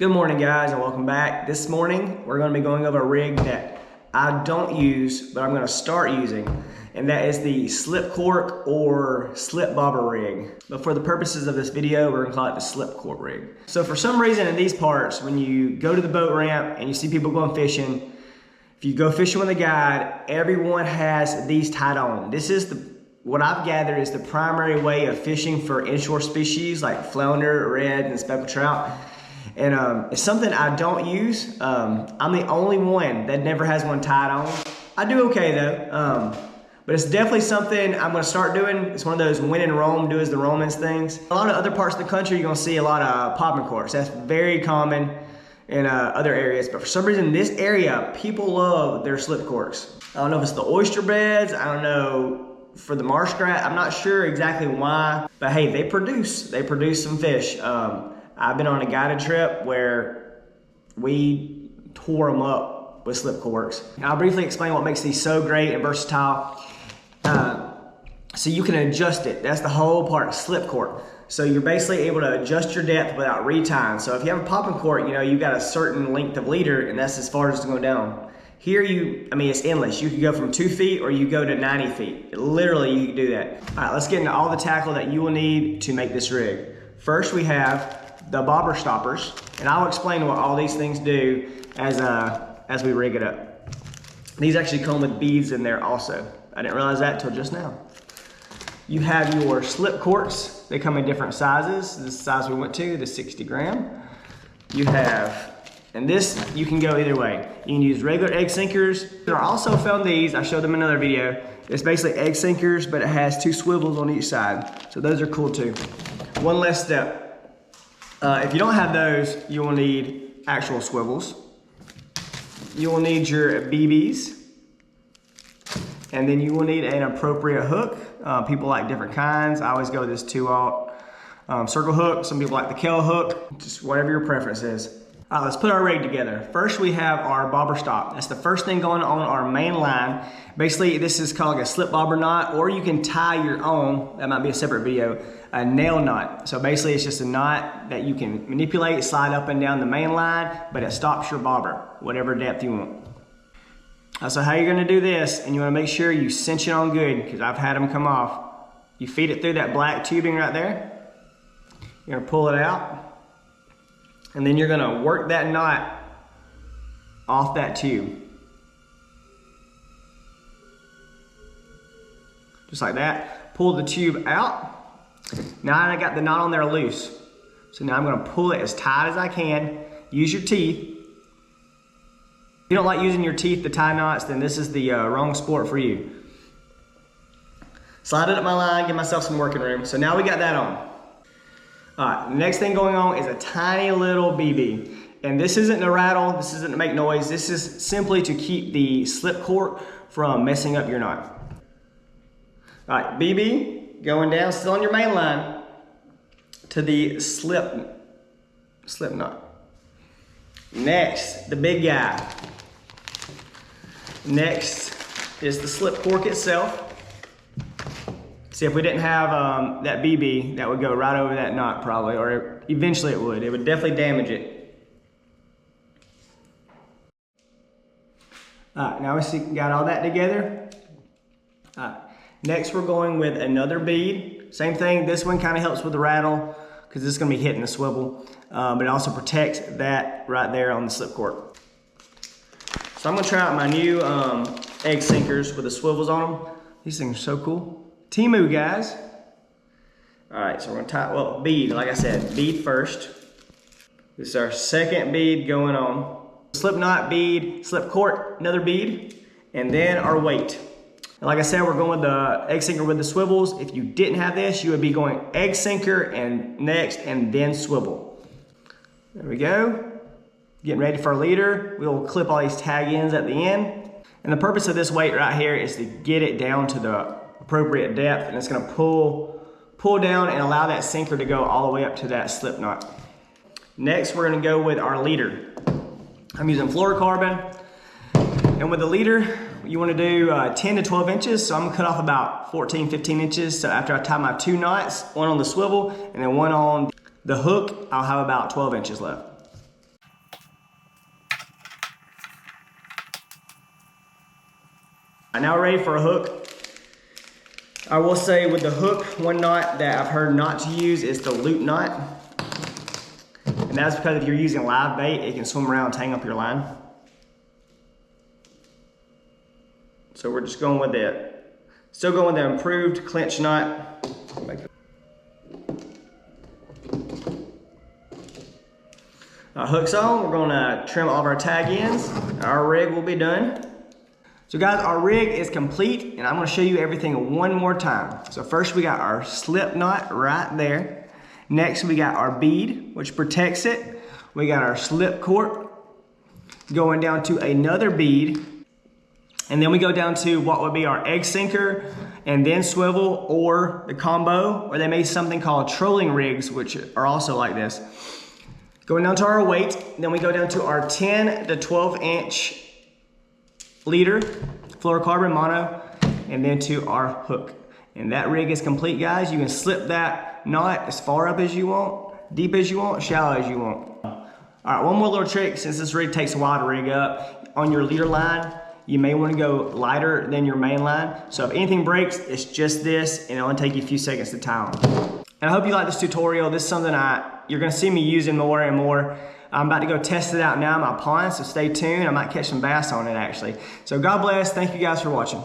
Good morning, guys, and welcome back. This morning we're going to be going over a rig that I don't use, but I'm going to start using, and that is the slip cork or slip bobber rig. But for the purposes of this video, we're going to call it the slip cork rig. So for some reason in these parts, when you go to the boat ramp and you see people going fishing, if you go fishing with a guide, everyone has these tied on. This is what I've gathered is the primary way of fishing for inshore species like flounder, red, and speckled trout. And it's something I don't use. I'm the only one that never has one tied on. I do okay though, but it's definitely something I'm gonna start doing. It's one of those when in Rome, do as the Romans things. A lot of other parts of the country, you're gonna see a lot of popping corks. That's very common in other areas, but for some reason, this area, people love their slip corks. I don't know if it's the oyster beds, I don't know, for the marsh grass, I'm not sure exactly why, but hey, they produce some fish. I've been on a guided trip where we tore them up with slip corks. I'll briefly explain what makes these so great and versatile. So you can adjust it. That's the whole part, slip cork. So you're basically able to adjust your depth without retying. So if you have a popping cork, you got a certain length of leader, and that's as far as it's going down. Here it's endless. You can go from 2 feet or you go to 90 feet. Literally, you can do that. All right, let's get into all the tackle that you will need to make this rig. First, we have the bobber stoppers, and I'll explain what all these things do as we rig it up. These actually come with beads in there also. I didn't realize that until just now. You have your slip corks. They come in different sizes. This is the size we went to, the 60 gram. You have, and this, you can go either way. You can use regular egg sinkers. I also found these, I showed them in another video. It's basically egg sinkers, but it has 2 swivels on each side. So those are cool too. One less step. If you don't have those, you will need actual swivels. You will need your BBs. And then you will need an appropriate hook. People like different kinds. I always go with this 2/0 circle hook. Some people like the Kell hook. Just whatever your preference is. All right, let's put our rig together. First, we have our bobber stop. That's the first thing going on our main line. Basically, this is called like a slip bobber knot, or you can tie your own, that might be a separate video, a nail knot. So basically, it's just a knot that you can manipulate, slide up and down the main line, but it stops your bobber, whatever depth you want. So how you're gonna do this, and you wanna make sure you cinch it on good, because I've had them come off. You feed it through that black tubing right there. You're gonna pull it out. And then you're gonna work that knot off that tube. Just like that. Pull the tube out. Now I got the knot on there loose. So now I'm gonna pull it as tight as I can. Use your teeth. If you don't like using your teeth to tie knots, then this is the wrong sport for you. Slide it up my line, give myself some working room. So now we got that on. All right, the next thing going on is a tiny little BB. And this isn't to rattle, this isn't to make noise, this is simply to keep the slip cork from messing up your knot. All right, BB going down, still on your main line, to the slip knot. Next, the big guy. Next is the slip cork itself. See, if we didn't have that BB, that would go right over that knot probably, or eventually it would. It would definitely damage it. All right, now we got all that together. All right, next we're going with another bead. Same thing, this one kind of helps with the rattle because this is gonna be hitting the swivel, but it also protects that right there on the slip cork. So I'm gonna try out my new egg sinkers with the swivels on them. These things are so cool. Timu, guys. All right, so we're gonna tie, well, bead, like I said, bead first. This is our second bead going on. Slip knot, bead, slip cork, another bead, and then our weight. And like I said, we're going with the egg sinker with the swivels. If you didn't have this, you would be going egg sinker and next, and then swivel. There we go. Getting ready for our leader. We'll clip all these tag ends at the end. And the purpose of this weight right here is to get it down to the appropriate depth, and it's gonna pull down and allow that sinker to go all the way up to that slip knot. Next, we're gonna go with our leader. I'm using fluorocarbon, and with the leader, you wanna do 10 to 12 inches, so I'm gonna cut off about 14, 15 inches. So after I tie my 2 knots, one on the swivel and then one on the hook, I'll have about 12 inches left. Now we're ready for a hook. I will say with the hook, one knot that I've heard not to use is the loop knot. And that's because if you're using live bait, it can swim around and hang up your line. So we're just going with still going with the improved clinch knot. Our hook's on, we're gonna trim all of our tag ends. Our rig will be done. So guys, our rig is complete and I'm gonna show you everything one more time. So first we got our slip knot right there. Next we got our bead, which protects it. We got our slip cork going down to another bead. And then we go down to what would be our egg sinker and then swivel, or the combo, or they made something called trolling rigs, which are also like this. Going down to our weight, then we go down to our 10 to 12 inch leader fluorocarbon mono, and then to our hook. And that rig is complete, guys. You can slip that knot as far up as you want, deep as you want, shallow as you want. All right, one more little trick, since this rig takes a while to rig up. On your leader line, you may want to go lighter than your main line. So if anything breaks, it's just this, and it'll only take you a few seconds to tie them. And I hope you like this tutorial. This is something you're gonna see me using more and more. I'm about to go test it out now in my pond, so stay tuned. I might catch some bass on it actually. So God bless, thank you guys for watching.